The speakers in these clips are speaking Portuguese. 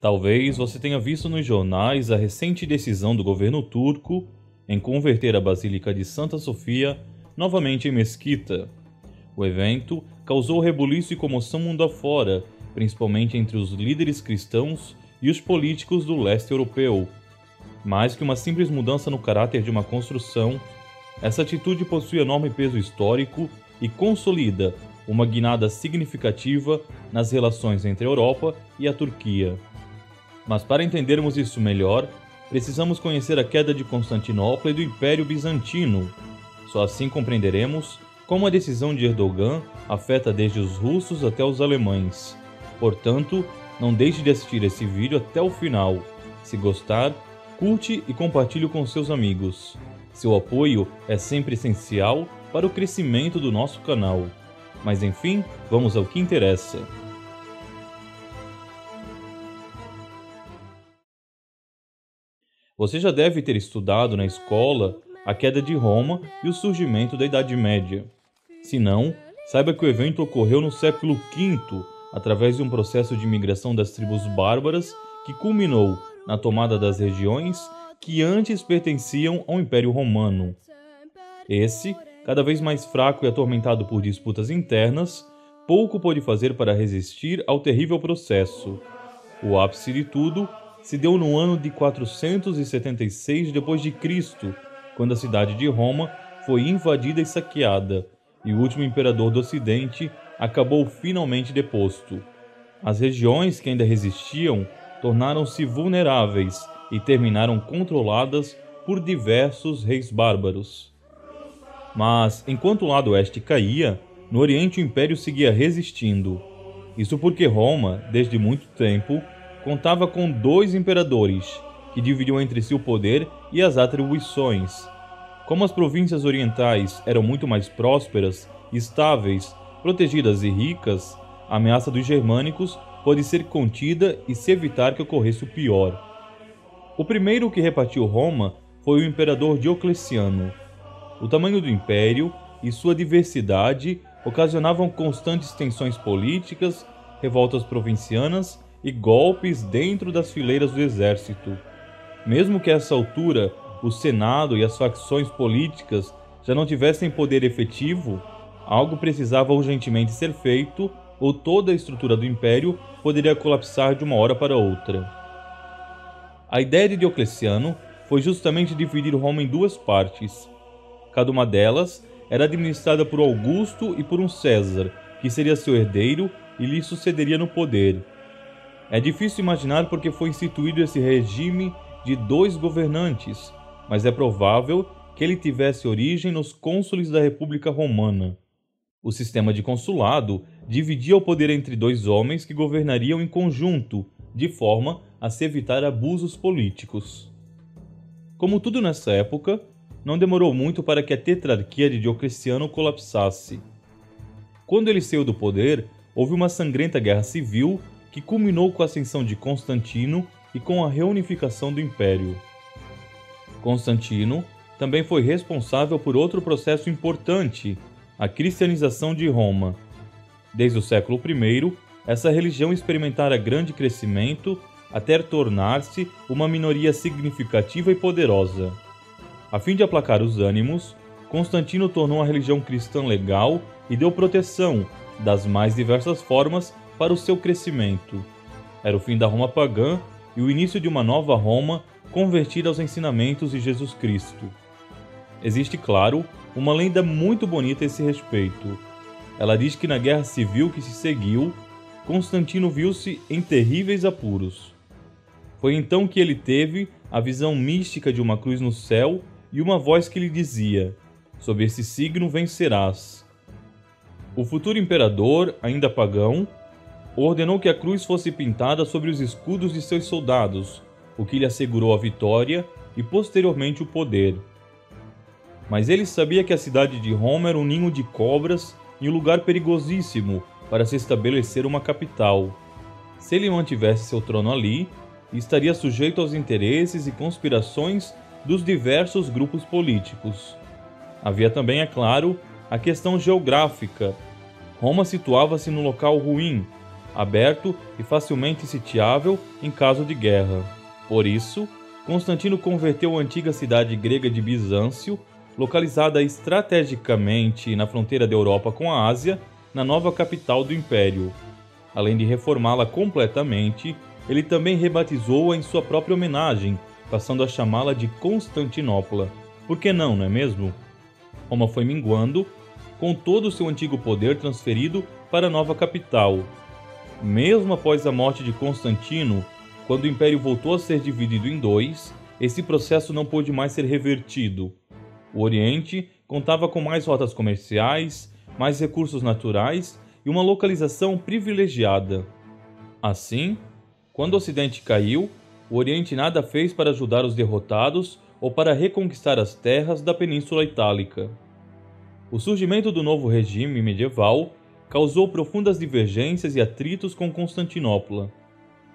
Talvez você tenha visto nos jornais a recente decisão do governo turco em converter a Basílica de Santa Sofia novamente em mesquita. O evento causou rebuliço e comoção mundo afora, principalmente entre os líderes cristãos e os políticos do leste europeu. Mais que uma simples mudança no caráter de uma construção, essa atitude possui enorme peso histórico e consolida uma guinada significativa nas relações entre a Europa e a Turquia. Mas para entendermos isso melhor, precisamos conhecer a queda de Constantinopla e do Império Bizantino. Só assim compreenderemos como a decisão de Erdogan afeta desde os russos até os alemães. Portanto, não deixe de assistir esse vídeo até o final. Se gostar, curte e compartilhe com seus amigos. Seu apoio é sempre essencial para o crescimento do nosso canal. Mas enfim, vamos ao que interessa. Você já deve ter estudado na escola a queda de Roma e o surgimento da Idade Média. Se não, saiba que o evento ocorreu no século V, através de um processo de migração das tribos bárbaras que culminou na tomada das regiões que antes pertenciam ao Império Romano. Esse, cada vez mais fraco e atormentado por disputas internas, pouco pôde fazer para resistir ao terrível processo. O ápice de tudo se deu no ano de 476 d.C., quando a cidade de Roma foi invadida e saqueada, e o último imperador do Ocidente acabou finalmente deposto. As regiões que ainda resistiam tornaram-se vulneráveis e terminaram controladas por diversos reis bárbaros. Mas, enquanto o lado oeste caía, no Oriente o Império seguia resistindo. Isso porque Roma, desde muito tempo, contava com 2 imperadores, que dividiam entre si o poder e as atribuições. Como as províncias orientais eram muito mais prósperas, estáveis, protegidas e ricas, a ameaça dos germânicos pôde ser contida e se evitar que ocorresse o pior. O primeiro que repartiu Roma foi o imperador Diocleciano. O tamanho do império e sua diversidade ocasionavam constantes tensões políticas, revoltas provincianas e golpes dentro das fileiras do exército. Mesmo que a essa altura o Senado e as facções políticas já não tivessem poder efetivo, algo precisava urgentemente ser feito ou toda a estrutura do império poderia colapsar de uma hora para outra. A ideia de Diocleciano foi justamente dividir Roma em 2 partes. Cada uma delas era administrada por Augusto e por um César, que seria seu herdeiro e lhe sucederia no poder. É difícil imaginar porque foi instituído esse regime de 2 governantes, mas é provável que ele tivesse origem nos cônsules da República Romana. O sistema de consulado dividia o poder entre 2 homens que governariam em conjunto, de forma a se evitar abusos políticos. Como tudo nessa época, não demorou muito para que a tetrarquia de Diocleciano colapsasse. Quando ele saiu do poder, houve uma sangrenta guerra civil que culminou com a ascensão de Constantino e com a reunificação do Império. Constantino também foi responsável por outro processo importante, a cristianização de Roma. Desde o século I, essa religião experimentara grande crescimento até tornar-se uma minoria significativa e poderosa. A fim de aplacar os ânimos, Constantino tornou a religião cristã legal e deu proteção, das mais diversas formas, para o seu crescimento. Era o fim da Roma pagã e o início de uma nova Roma convertida aos ensinamentos de Jesus Cristo. Existe, claro, uma lenda muito bonita a esse respeito. Ela diz que na guerra civil que se seguiu, Constantino viu-se em terríveis apuros. Foi então que ele teve a visão mística de uma cruz no céu e uma voz que lhe dizia: "Sob esse signo vencerás." O futuro imperador, ainda pagão, ordenou que a cruz fosse pintada sobre os escudos de seus soldados, o que lhe assegurou a vitória e posteriormente o poder. Mas ele sabia que a cidade de Roma era um ninho de cobras e um lugar perigosíssimo para se estabelecer uma capital. Se ele mantivesse seu trono ali, estaria sujeito aos interesses e conspirações dos diversos grupos políticos. Havia também, é claro, a questão geográfica. Roma situava-se num local ruim, aberto e facilmente sitiável em caso de guerra. Por isso, Constantino converteu a antiga cidade grega de Bizâncio, localizada estrategicamente na fronteira da Europa com a Ásia, na nova capital do Império. Além de reformá-la completamente, ele também rebatizou-a em sua própria homenagem, passando a chamá-la de Constantinopla. Por que não, não é mesmo? Roma foi minguando, com todo o seu antigo poder transferido para a nova capital. Mesmo após a morte de Constantino, quando o Império voltou a ser dividido em dois, esse processo não pôde mais ser revertido. O Oriente contava com mais rotas comerciais, mais recursos naturais e uma localização privilegiada. Assim, quando o Ocidente caiu, o Oriente nada fez para ajudar os derrotados ou para reconquistar as terras da Península Itálica. O surgimento do novo regime medieval causou profundas divergências e atritos com Constantinopla.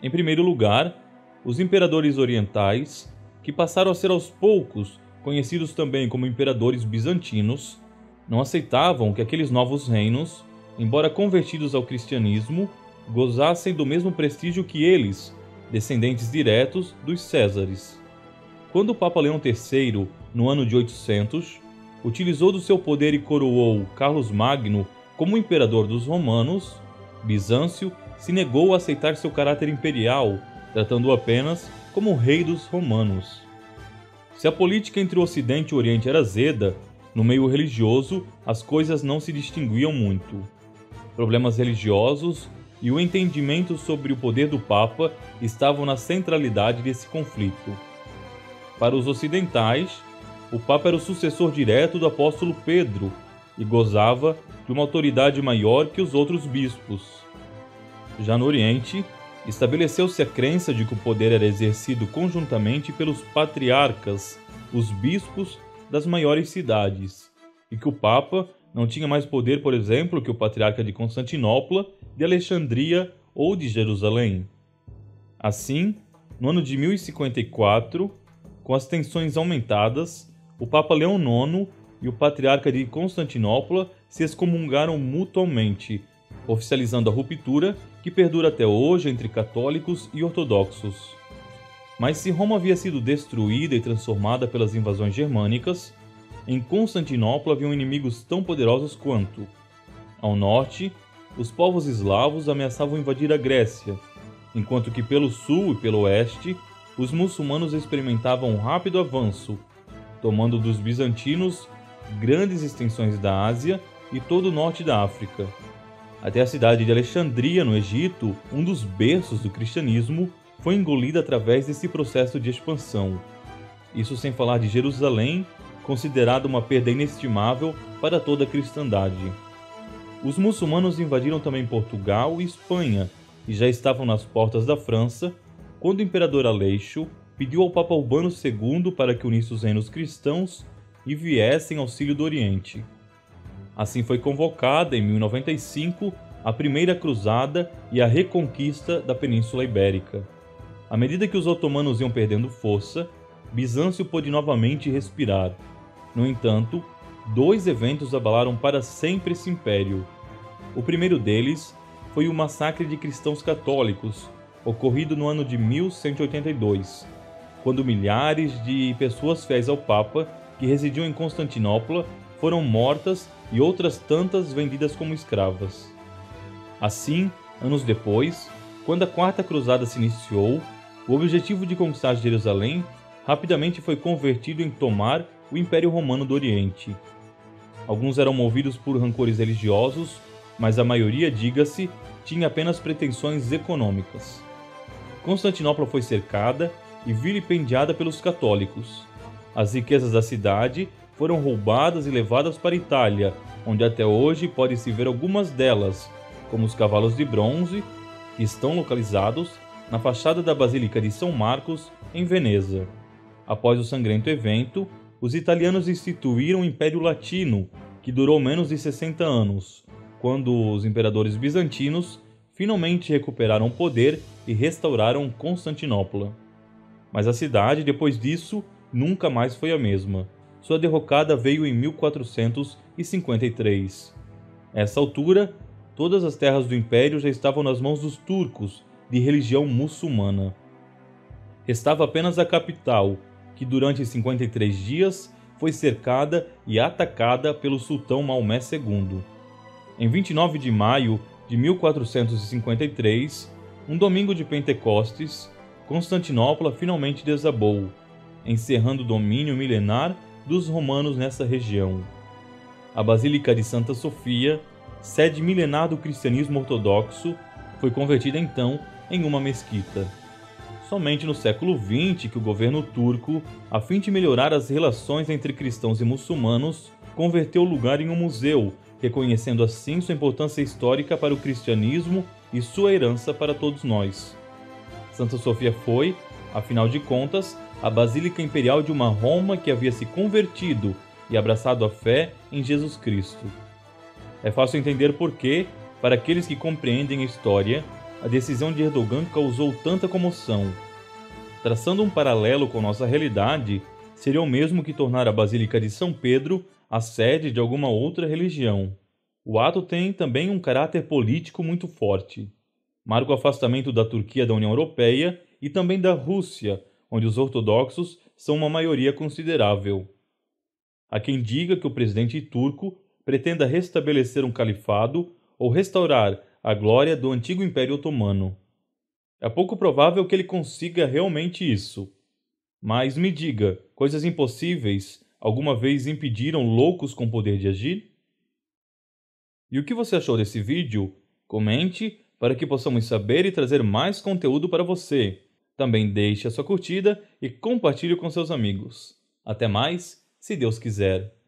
Em primeiro lugar, os imperadores orientais, que passaram a ser aos poucos conhecidos também como imperadores bizantinos, não aceitavam que aqueles novos reinos, embora convertidos ao cristianismo, gozassem do mesmo prestígio que eles, descendentes diretos dos Césares. Quando o Papa Leão III, no ano de 800, utilizou do seu poder e coroou Carlos Magno como imperador dos romanos, Bizâncio se negou a aceitar seu caráter imperial, tratando-o apenas como rei dos romanos. Se a política entre o Ocidente e o Oriente era azeda, no meio religioso as coisas não se distinguiam muito. Problemas religiosos e o entendimento sobre o poder do Papa estavam na centralidade desse conflito. Para os ocidentais, o Papa era o sucessor direto do apóstolo Pedro e gozava de uma autoridade maior que os outros bispos. Já no Oriente, estabeleceu-se a crença de que o poder era exercido conjuntamente pelos patriarcas, os bispos das maiores cidades, e que o Papa não tinha mais poder, por exemplo, que o patriarca de Constantinopla, de Alexandria ou de Jerusalém. Assim, no ano de 1054, com as tensões aumentadas, o Papa Leão IX e o patriarca de Constantinopla se excomungaram mutuamente, oficializando a ruptura que perdura até hoje entre católicos e ortodoxos. Mas se Roma havia sido destruída e transformada pelas invasões germânicas, em Constantinopla haviam inimigos tão poderosos quanto. Ao norte, os povos eslavos ameaçavam invadir a Grécia, enquanto que pelo sul e pelo oeste, os muçulmanos experimentavam um rápido avanço, tomando dos bizantinos grandes extensões da Ásia e todo o norte da África. Até a cidade de Alexandria, no Egito, um dos berços do cristianismo, foi engolida através desse processo de expansão. Isso sem falar de Jerusalém, considerada uma perda inestimável para toda a cristandade. Os muçulmanos invadiram também Portugal e Espanha, e já estavam nas portas da França, quando o imperador Aleixo pediu ao Papa Urbano II para que unisse os reinos cristãos e viessem auxílio do Oriente. Assim foi convocada, em 1095, a Primeira Cruzada e a reconquista da Península Ibérica. À medida que os otomanos iam perdendo força, Bizâncio pôde novamente respirar. No entanto, dois eventos abalaram para sempre esse império. O primeiro deles foi o massacre de cristãos católicos, ocorrido no ano de 1182, quando milhares de pessoas fiéis ao Papa, que residiam em Constantinopla, foram mortas e outras tantas vendidas como escravas. Assim, anos depois, quando a Quarta Cruzada se iniciou, o objetivo de conquistar Jerusalém rapidamente foi convertido em tomar o Império Romano do Oriente. Alguns eram movidos por rancores religiosos, mas a maioria, diga-se, tinha apenas pretensões econômicas. Constantinopla foi cercada e vilipendiada pelos católicos. As riquezas da cidade foram roubadas e levadas para a Itália, onde até hoje pode-se ver algumas delas, como os cavalos de bronze, que estão localizados na fachada da Basílica de São Marcos, em Veneza. Após o sangrento evento, os italianos instituíram o Império Latino, que durou menos de 60 anos, quando os imperadores bizantinos finalmente recuperaram o poder e restauraram Constantinopla. Mas a cidade, depois disso, nunca mais foi a mesma. Sua derrocada veio em 1453. A essa altura, todas as terras do império já estavam nas mãos dos turcos, de religião muçulmana. Restava apenas a capital, que durante 53 dias foi cercada e atacada pelo sultão Maomé II. Em 29 de maio de 1453, um domingo de Pentecostes, Constantinopla finalmente desabou, encerrando o domínio milenar dos romanos nessa região. A Basílica de Santa Sofia, sede milenar do cristianismo ortodoxo, foi convertida então em uma mesquita. Somente no século XX que o governo turco, a fim de melhorar as relações entre cristãos e muçulmanos, converteu o lugar em um museu, reconhecendo assim sua importância histórica para o cristianismo e sua herança para todos nós. Santa Sofia foi, afinal de contas, a Basílica Imperial de uma Roma que havia se convertido e abraçado a fé em Jesus Cristo. É fácil entender por que, para aqueles que compreendem a história, a decisão de Erdogan causou tanta comoção. Traçando um paralelo com nossa realidade, seria o mesmo que tornar a Basílica de São Pedro a sede de alguma outra religião. O ato tem também um caráter político muito forte. Marca o afastamento da Turquia da União Europeia e também da Rússia, onde os ortodoxos são uma maioria considerável. Há quem diga que o presidente turco pretenda restabelecer um califado ou restaurar a glória do antigo Império Otomano. É pouco provável que ele consiga realmente isso. Mas me diga, coisas impossíveis alguma vez impediram loucos com poder de agir? E o que você achou desse vídeo? Comente para que possamos saber e trazer mais conteúdo para você. Também deixe a sua curtida e compartilhe com seus amigos. Até mais, se Deus quiser.